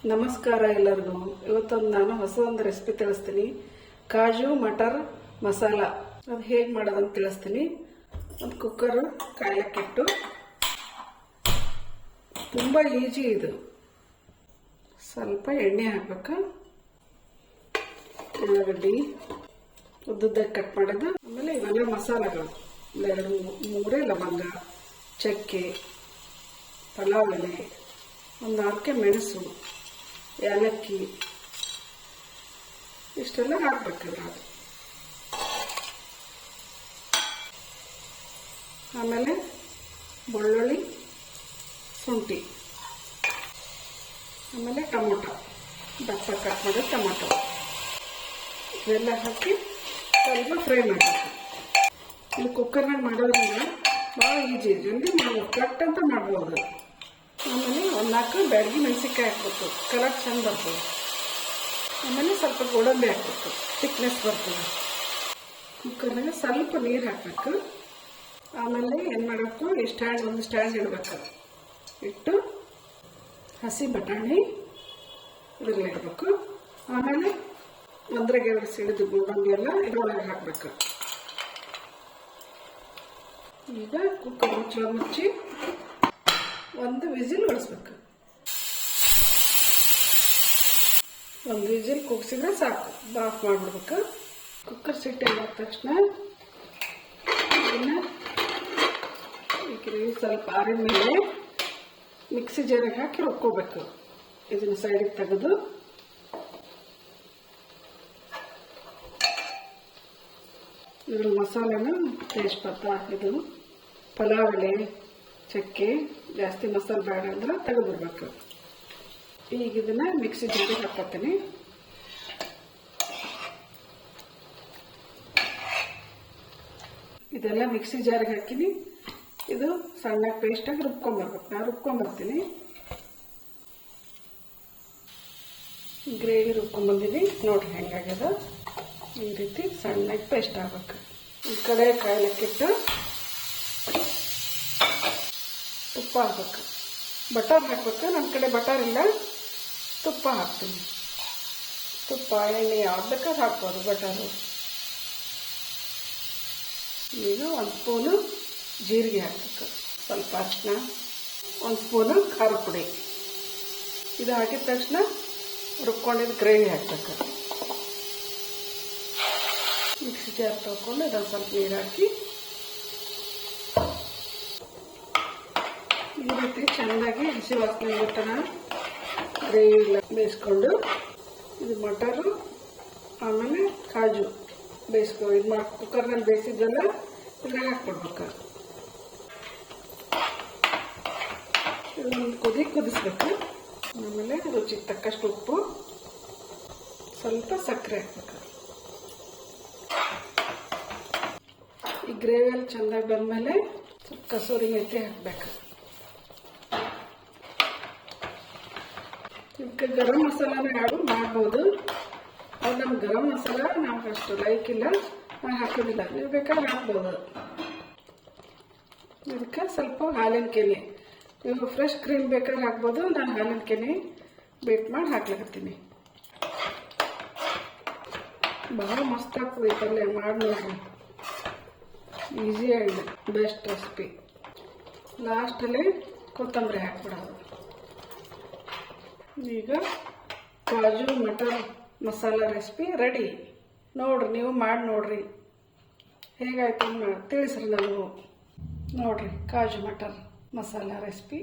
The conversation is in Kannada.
ನಮಸ್ಕಾರ ಎಲ್ಲರಿಗೂ. ಇವತ್ತೊಂದು ನಾನು ಹೊಸದೊಂದು ರೆಸಿಪಿ ತಿಳಿಸ್ತೀನಿ. ಕಾಜು ಮಟರ್ ಮಸಾಲ ಅದು ಹೇಗೆ ಮಾಡೋದಂತ ತಿಳಿಸ್ತೀನಿ. ಒಂದು ಕುಕ್ಕರು ಕಾಯಕ್ಕಿಟ್ಟು, ತುಂಬ ಈಜಿ ಇದು. ಸ್ವಲ್ಪ ಎಣ್ಣೆ ಹಾಕ್ಬೇಕು, ಉಳ್ಳಾಗಡ್ಡಿ ಉದ್ದುದ್ದಾಗಿ ಕಟ್ ಮಾಡೋದು, ಆಮೇಲೆ ಇವೆಲ್ಲ ಮಸಾಲೆಗಳು ಮೂರೇ ಲವಂಗ, ಚಕ್ಕೆ, ಪಲಾವ್ ಎಲೆ, ಒಂದು 4 ಮೆಣಸು, ಏಲಕ್ಕಿ, ಇಷ್ಟೆಲ್ಲ ಹಾಕ್ಬೇಕಲ್ಲ. ಆಮೇಲೆ ಬೆಳ್ಳುಳ್ಳಿ, ಶುಂಠಿ, ಆಮೇಲೆ ಟೊಮೊಟೊ, ದಪ್ಪ ಕಟ್ ಮಾಡೋದು ಟೊಮೊಟೊ, ಇವೆಲ್ಲ ಹಾಕಿ ಸ್ವಲ್ಪ ಫ್ರೈ ಮಾಡಬೇಕು. ಇದು ಕುಕ್ಕರ್ನಾಗ ಮಾಡೋದ್ರಿಂದ ಭಾಳ ಈಜಿ, ಜಲ್ದಿ ಮಾಡ್ಬೋದು, ಕಟ್ ಅಂತ ಮಾಡ್ಬೋದು. ಆಮೇಲೆ ಒಂದು 4 ಬ್ಯಾಡಗಿ ಮೆಣಸಿನ್ಕಾಯಿ ಹಾಕ್ಬೇಕು, ಕಲರ್ ಚಂದ ಬರ್ತದೆ. ಆಮೇಲೆ ಸ್ವಲ್ಪ ಗೋಡಂಬಿ ಹಾಕ್ಬೇಕು, ಥಿಕ್ನೆಸ್ ಬರ್ತದೆ. ಕುಕ್ಕರ್ನಾಗ ಸ್ವಲ್ಪ ನೀರು ಹಾಕಬೇಕು. ಆಮೇಲೆ ಏನು ಮಾಡಬೇಕು, ಒಂದು ಸ್ಟ್ಯಾಂಡ್ ಇಡಬೇಕು. ಇಟ್ಟು ಹಸಿ ಬಟಾಣಿ ಇದರಲ್ಲಿ ಇಡಬೇಕು. ಆಮೇಲೆ 1-2 ಸಿಡಿದು ಗೋಡಂಬಿ ಎಲ್ಲ ಇದರೊಳಗೆ ಹಾಕಬೇಕು. ಈಗ ಕುಕ್ಕರ್ ಮುಚ್ಚಿ 1 ವಿಸಿಲ್ ಹೊಡಿಸ್ಬೇಕು. 1 ವಿಸಿಲ್ ಕೂಗಿಸಿದ್ರೆ ಸಾಕು, ಆಫ್ ಮಾಡಿಬಿಡ್ಬೇಕು. ಕುಕ್ಕರ್ ಸಿಟ್ಟು ಆಗಿದ ತಕ್ಷಣ ಇದನ್ನು ಸ್ವಲ್ಪ ಆರಿದ ಮೇಲೆ ಮಿಕ್ಸಿ ಜಾರಿಗೆ ಹಾಕಿ ರುಬ್ಕೋಬೇಕು. ಇದನ್ನು ಸೈಡಿಗೆ ತೆಗೆದು ಇದ್ರ ಮಸಾಲೆನ ತೇಜ್ಪತ್ತ, ಇದು ಪಲಾವ್ ಎಲೆ, ಚಕ್ಕೆ, ಜಾಸ್ತಿ ಮಸಾಲೆ ಬೇಡ ಅಂದ್ರೆ ತೆಗೆದುಬಿಡ್ಬೇಕು. ಈಗ ಇದನ್ನ ಮಿಕ್ಸಿ ಜಾರಿಗೆ ಹಾಕ್ತೀನಿ. ಇದೆಲ್ಲ ಮಿಕ್ಸಿ ಜಾರಿಗೆ ಹಾಕಿನಿ. ಇದು ಸಣ್ಣ ಪೇಸ್ಟಾಗಿ ರುಬ್ಕೊಂಡ್ಬರ್ಬೇಕು. ನಾನು ರುಬ್ಕೊಂಡ್ಬರ್ತೀನಿ. ಗ್ರೇವಿ ರುಬ್ಕೊಂಡ್ಬಂದಿನಿ ನೋಡ್ರಿ ಹೆಂಗಾಗ್ಯದ. ಈ ರೀತಿ ಸಣ್ಣಗೆ ಪೇಸ್ಟ್ ಆಗ್ಬೇಕು. ಈ ಕಡೆ ಕಾಯ್ಲಿಕ್ಕಿಟ್ಟು ತುಪ್ಪ ಹಾಕ್ಬೇಕು, ಬಟರ್ ಹಾಕ್ಬೇಕು. ನಮ್ಮ ಕಡೆ ಬಟರ್ ಇಲ್ಲ, ತುಪ್ಪ ಹಾಕ್ತೀನಿ. ತುಪ್ಪ ಎಣ್ಣೆ ಯಾವ್ದು ಬೇಕಾದ್ರೆ ಹಾಕ್ಬೋದು, ಬಟರು. ಈಗ 1 ಸ್ಪೂನು ಜೀರಿಗೆ ಹಾಕ್ಬೇಕು, ಸ್ವಲ್ಪ ಅರಿಶಿನ, 1 ಸ್ಪೂನು ಖಾರ ಪುಡಿ. ಇದು ಹಾಕಿದ ತಕ್ಷಣ ರುಬ್ಕೊಂಡಿದ್ದು ಗ್ರೇವಿ ಹಾಕ್ಬೇಕು. ಮಿಕ್ಸಿ ಜಾರ್ ತೊಗೊಂಡು ಇದೊಂದು ಸ್ವಲ್ಪ ನೀರು ಹಾಕಿ ಈ ರೀತಿ ಚೆನ್ನಾಗಿ ಹಸಿ ವಾಸನೆ ಬಿಟ್ಟನ ಗ್ರೇವಿ ಎಲ್ಲ ಬೇಯಿಸ್ಕೊಂಡು, ಇದು ಮಟರು ಆಮೇಲೆ ಕಾಜು ಇದು ಕುಕ್ಕರ್ನಲ್ಲಿ ಬೇಯಿಸಿದ್ದೆಲ್ಲ ಇದ್ರಾಗ ಹಾಕ್ಕೊಡ್ಬೇಕು. ಇದೊಂದು ಕುದಿಸ್ಬೇಕು. ಆಮೇಲೆ ರುಚಿಗೆ ತಕ್ಕಷ್ಟು ಉಪ್ಪು, ಸ್ವಲ್ಪ ಸಕ್ಕರೆ ಹಾಕ್ಬೇಕು. ಈ ಗ್ರೇವಿಯಲ್ಲಿ ಚೆಂದಾಗಿ ಬಂದಮೇಲೆ ಸ್ವಲ್ಪ ಕಸೂರಿ ಮೇಥಿ ಹಾಕಬೇಕು. ಇದಕ್ಕೆ ಗರಂ ಮಸಾಲಾನ ಯಾರು ಮಾಡ್ಬೋದು. ಅದು ನಮ್ಮ ಗರಂ ಮಸಾಲ ನಮ್ಗೆ ಅಷ್ಟು ಲೈಕ್ ಇಲ್ಲ, ನಾನು ಹಾಕೋದಿಲ್ಲ. ನೀವು ಬೇಕಾದ್ರೆ ಹಾಕ್ಬೋದು. ಇದಕ್ಕೆ ಸ್ವಲ್ಪ ಹಾಲಿನ ಕೆನೆ, ನೀವು ಫ್ರೆಶ್ ಕ್ರೀಮ್ ಬೇಕಾದ್ರೆ ಹಾಕ್ಬೋದು. ನಾನು ಹಾಲಿನ ಕೆನೆ ಬೀಟ್ ಮಾಡಿ ಹಾಕ್ಲಿಕತ್ತೀನಿ. ಭಾಳ ಮಸ್ತ್ ಆಗ್ತದೆ ಈ ಪಲ್ಯ, ಮಾಡಿ ನೋಡ್ರಿ. ಈಸಿ ಆಗಿದೆ, ಬೆಸ್ಟ್ ರೆಸಿಪಿ. ಲಾಸ್ಟಲ್ಲಿ ಕೊತ್ತಂಬರಿ ಹಾಕ್ಬಿಡೋದು. ಈಗ ಕಾಜು ಮಟರ್ ಮಸಾಲ ರೆಸಿಪಿ ರೆಡಿ. ನೋಡ್ರಿ, ನೀವು ಮಾಡಿ ನೋಡ್ರಿ ಹೇಗಾಯ್ತು ತಿಳಿಸ್ರಿ ನನಗೂ. ನೋಡ್ರಿ, ಕಾಜು ಮಟರ್ ಮಸಾಲ ರೆಸಿಪಿ